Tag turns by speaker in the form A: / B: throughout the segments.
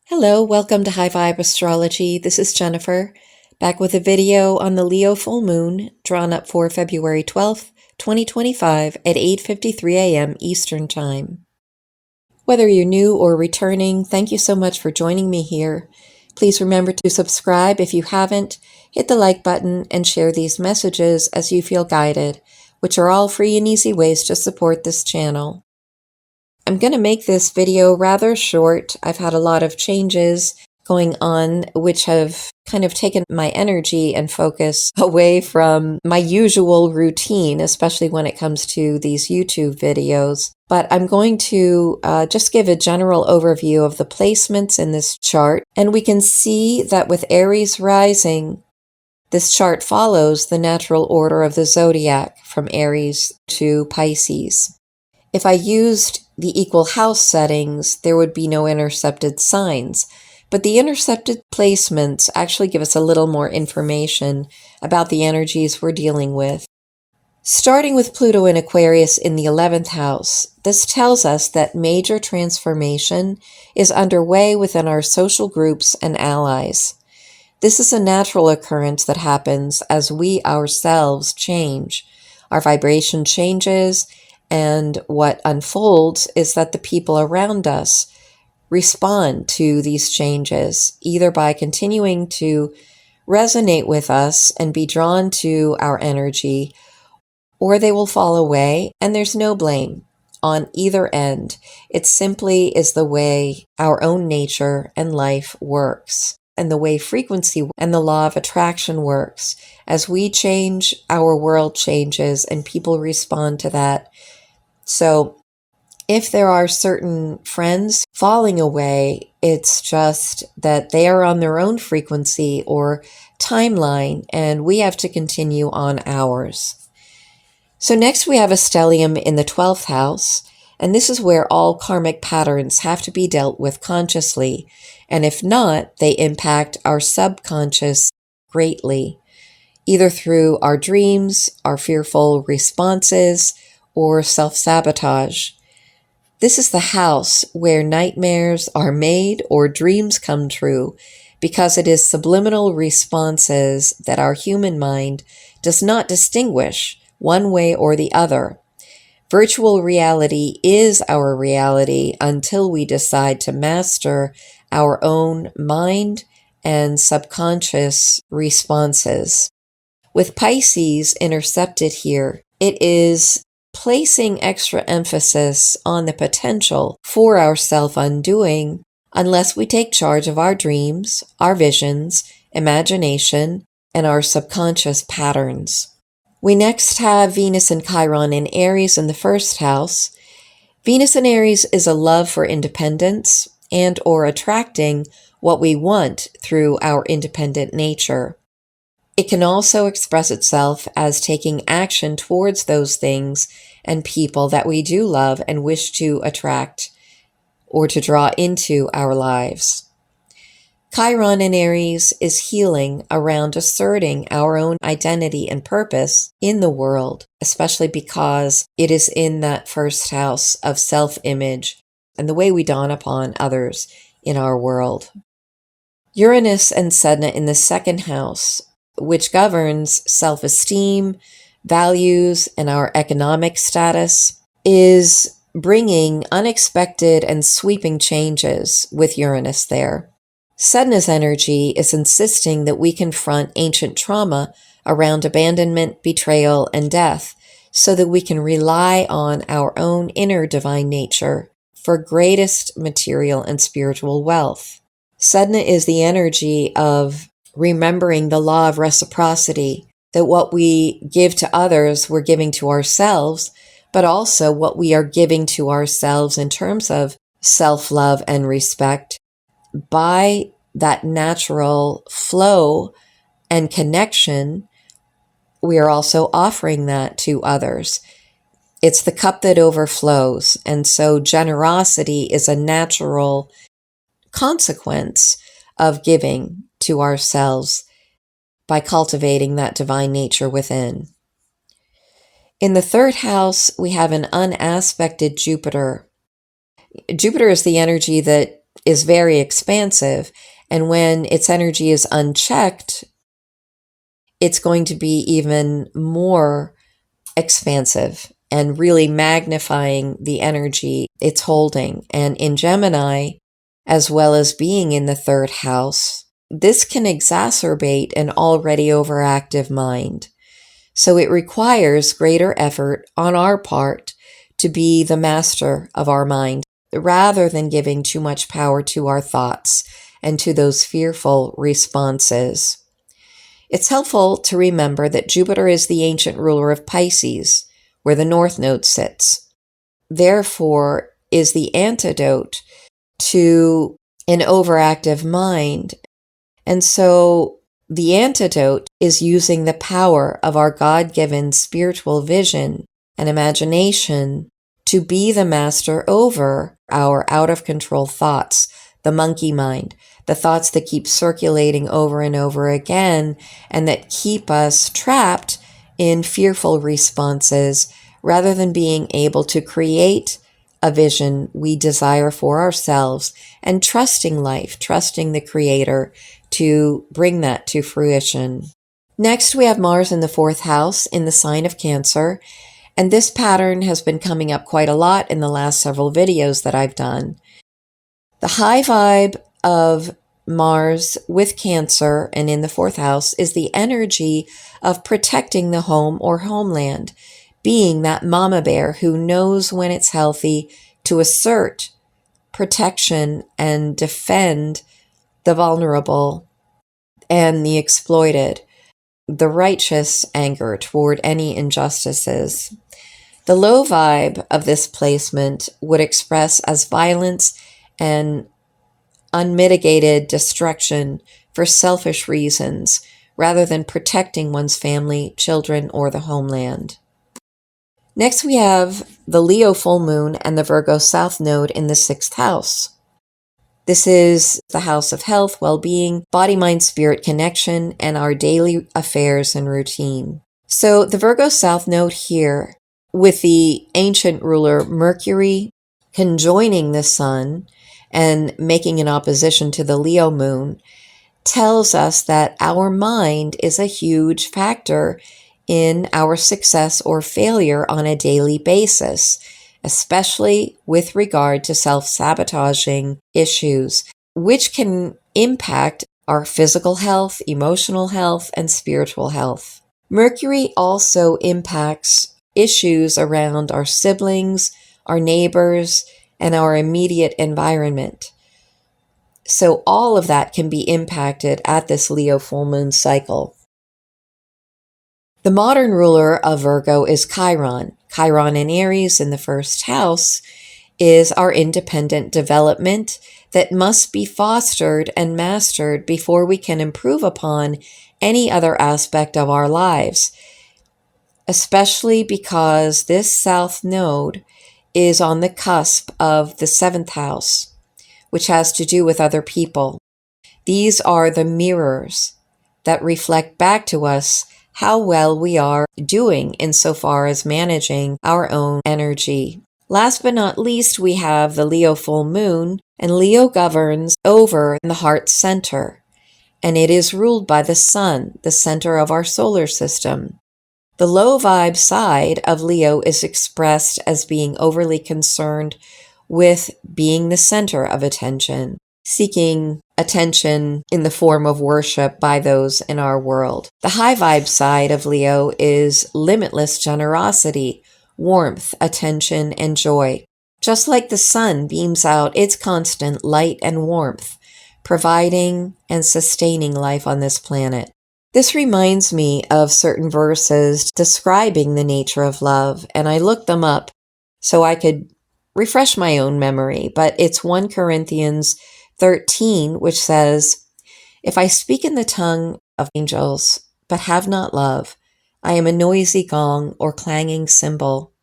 A: Hello, welcome to High Vibe Astrology. This is Jennifer, back with a video on the Leo full moon, drawn up for February 12th, 2025 at 8:53 a.m. Eastern Time. Whether you're new or returning, thank you so much for joining me here. Please remember to subscribe if you haven't, hit the like button, and share these messages as you feel guided, which are all free and easy ways to support this channel. I'm going to make this video rather short. I've had a lot of changes going on, which have kind of taken my energy and focus away from my usual routine, especially when it comes to these YouTube videos. But I'm going to just give a general overview of the placements in this chart. And we can see that with Aries rising, this chart follows the natural order of the zodiac from Aries to Pisces. If I used the equal house settings, there would be no intercepted signs. But the intercepted placements actually give us a little more information about the energies we're dealing with. Starting with Pluto in Aquarius in the 11th house, this tells us that major transformation is underway within our social groups and allies. This is a natural occurrence that happens as we ourselves change. Our vibration changes, and what unfolds is that the people around us respond to these changes, either by continuing to resonate with us and be drawn to our energy, or they will fall away, and there's no blame on either end. It simply is the way our own nature and life works, and the way frequency and the law of attraction works. As we change, our world changes, and people respond to that. So if there are certain friends falling away, it's just that they are on their own frequency or timeline, and we have to continue on ours. So next we have a stellium in the 12th house, and this is where all karmic patterns have to be dealt with consciously, and if not, they impact our subconscious greatly, either through our dreams, our fearful responses, or self-sabotage. This is the house where nightmares are made or dreams come true, because it is subliminal responses that our human mind does not distinguish one way or the other. Virtual reality is our reality until we decide to master our own mind and subconscious responses. With Pisces intercepted here, it is placing extra emphasis on the potential for our self-undoing unless we take charge of our dreams, our visions, imagination, and our subconscious patterns. We next have Venus and Chiron in Aries in the 1st house. Venus in Aries is a love for independence and or attracting what we want through our independent nature. It can also express itself as taking action towards those things and people that we do love and wish to attract or to draw into our lives. Chiron in Aries is healing around asserting our own identity and purpose in the world, especially because it is in that 1st house of self-image and the way we dawn upon others in our world. Uranus and Sedna in the 2nd house, which governs self-esteem, values, and our economic status, is bringing unexpected and sweeping changes with Uranus there. Sedna's energy is insisting that we confront ancient trauma around abandonment, betrayal, and death so that we can rely on our own inner divine nature for greatest material and spiritual wealth. Sedna is the energy of remembering the law of reciprocity, that what we give to others, we're giving to ourselves, but also what we are giving to ourselves in terms of self-love and respect. By that natural flow and connection, we are also offering that to others. It's the cup that overflows, and so generosity is a natural consequence of giving to ourselves by cultivating that divine nature within. In the 3rd house, we have an unaspected Jupiter. Jupiter is the energy that is very expansive, and when its energy is unchecked, it's going to be even more expansive and really magnifying the energy it's holding. And in Gemini, as well as being in the third house, this can exacerbate an already overactive mind. So it requires greater effort on our part to be the master of our mind, rather than giving too much power to our thoughts and to those fearful responses. It's helpful to remember that Jupiter is the ancient ruler of Pisces, where the North Node sits. Therefore, is the antidote to an overactive mind. And so the antidote is using the power of our God-given spiritual vision and imagination to be the master over our out-of-control thoughts, the monkey mind, the thoughts that keep circulating over and over again and that keep us trapped in fearful responses rather than being able to create a vision we desire for ourselves and trusting life, trusting the Creator to bring that to fruition. Next, we have Mars in the fourth house in the sign of Cancer, and this pattern has been coming up quite a lot in the last several videos that I've done. The high vibe of Mars with Cancer and in the fourth house is the energy of protecting the home or homeland, being that mama bear who knows when it's healthy to assert protection and defend the vulnerable and the exploited, the righteous anger toward any injustices. The low vibe of this placement would express as violence and unmitigated destruction for selfish reasons, rather than protecting one's family, children, or the homeland. Next, we have the Leo full moon and the Virgo south node in the sixth house. This is the house of health, well-being, body-mind-spirit connection, and our daily affairs and routine. So the Virgo south node here, with the ancient ruler Mercury conjoining the sun and making an opposition to the Leo moon, tells us that our mind is a huge factor in our success or failure on a daily basis, especially with regard to self-sabotaging issues, which can impact our physical health, emotional health, and spiritual health. Mercury also impacts issues around our siblings, our neighbors, and our immediate environment. So all of that can be impacted at this Leo full moon cycle. The modern ruler of Virgo is Chiron. Chiron in Aries in the first house is our independent development that must be fostered and mastered before we can improve upon any other aspect of our lives, especially because this south node is on the cusp of the seventh house, which has to do with other people. These are the mirrors that reflect back to us how well we are doing insofar as managing our own energy. Last but not least, we have the Leo full moon, and Leo governs over the heart center, and it is ruled by the sun, the center of our solar system. The low vibe side of Leo is expressed as being overly concerned with being the center of attention, seeking attention in the form of worship by those in our world. The high vibe side of Leo is limitless generosity, warmth, attention, and joy. Just like the sun beams out its constant light and warmth, providing and sustaining life on this planet. This reminds me of certain verses describing the nature of love, and I looked them up so I could refresh my own memory, but it's 1 Corinthians 13, which says, "If I speak in the tongue of angels, but have not love, I am a noisy gong or clanging cymbal.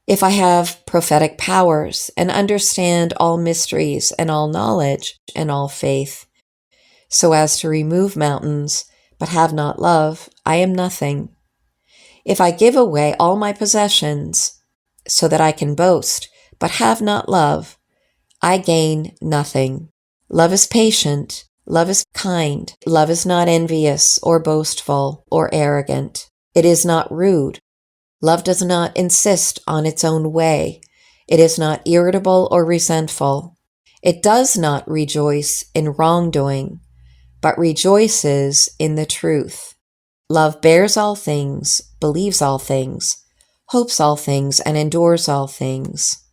A: If I have prophetic powers and understand all mysteries and all knowledge and all faith, so as to remove mountains, but have not love, I am nothing. If I give away all my possessions, so that I can boast, but have not love, I gain nothing. Love is patient. Love is kind. Love is not envious or boastful or arrogant. It is not rude. Love does not insist on its own way. It is not irritable or resentful. It does not rejoice in wrongdoing, but rejoices in the truth. Love bears all things, believes all things, hopes all things, and endures all things.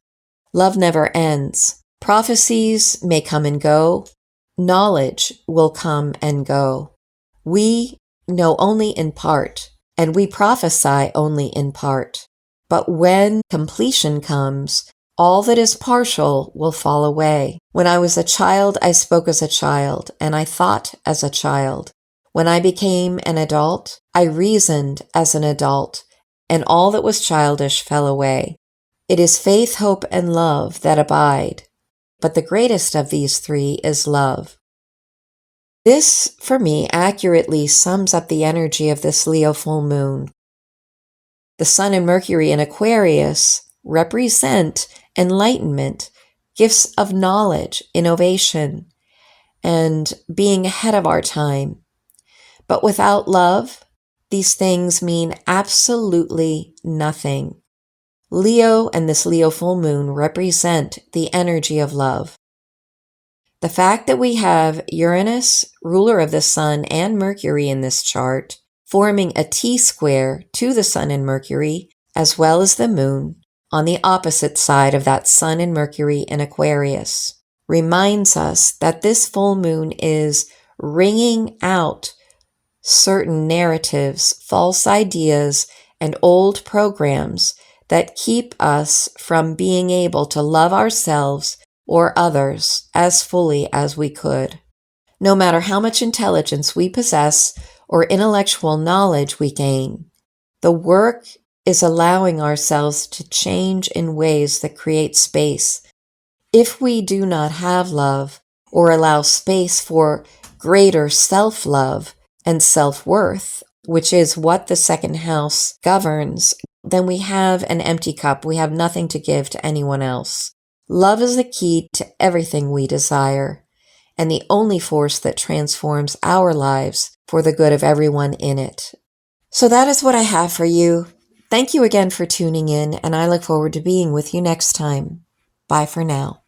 A: Love never ends. Prophecies may come and go. Knowledge will come and go. We know only in part, and we prophesy only in part. But when completion comes, all that is partial will fall away. When I was a child, I spoke as a child, and I thought as a child. When I became an adult, I reasoned as an adult, and all that was childish fell away. It is faith, hope, and love that abide, but the greatest of these three is love. This, for me, accurately sums up the energy of this Leo full moon. The Sun and Mercury in Aquarius represent enlightenment, gifts of knowledge, innovation, and being ahead of our time. But without love, these things mean absolutely nothing. Leo and this Leo full moon represent the energy of love. The fact that we have Uranus, ruler of the Sun, and Mercury in this chart, forming a T-square to the Sun and Mercury, as well as the Moon, on the opposite side of that Sun and Mercury in Aquarius, reminds us that this full moon is wringing out certain narratives, false ideas, and old programs that keep us from being able to love ourselves or others as fully as we could. No matter how much intelligence we possess or intellectual knowledge we gain, the work is allowing ourselves to change in ways that create space. If we do not have love or allow space for greater self-love and self-worth, which is what the second house governs, then we have an empty cup. We have nothing to give to anyone else. Love is the key to everything we desire, and the only force that transforms our lives for the good of everyone in it. So that is what I have for you. Thank you again for tuning in, and I look forward to being with you next time. Bye for now.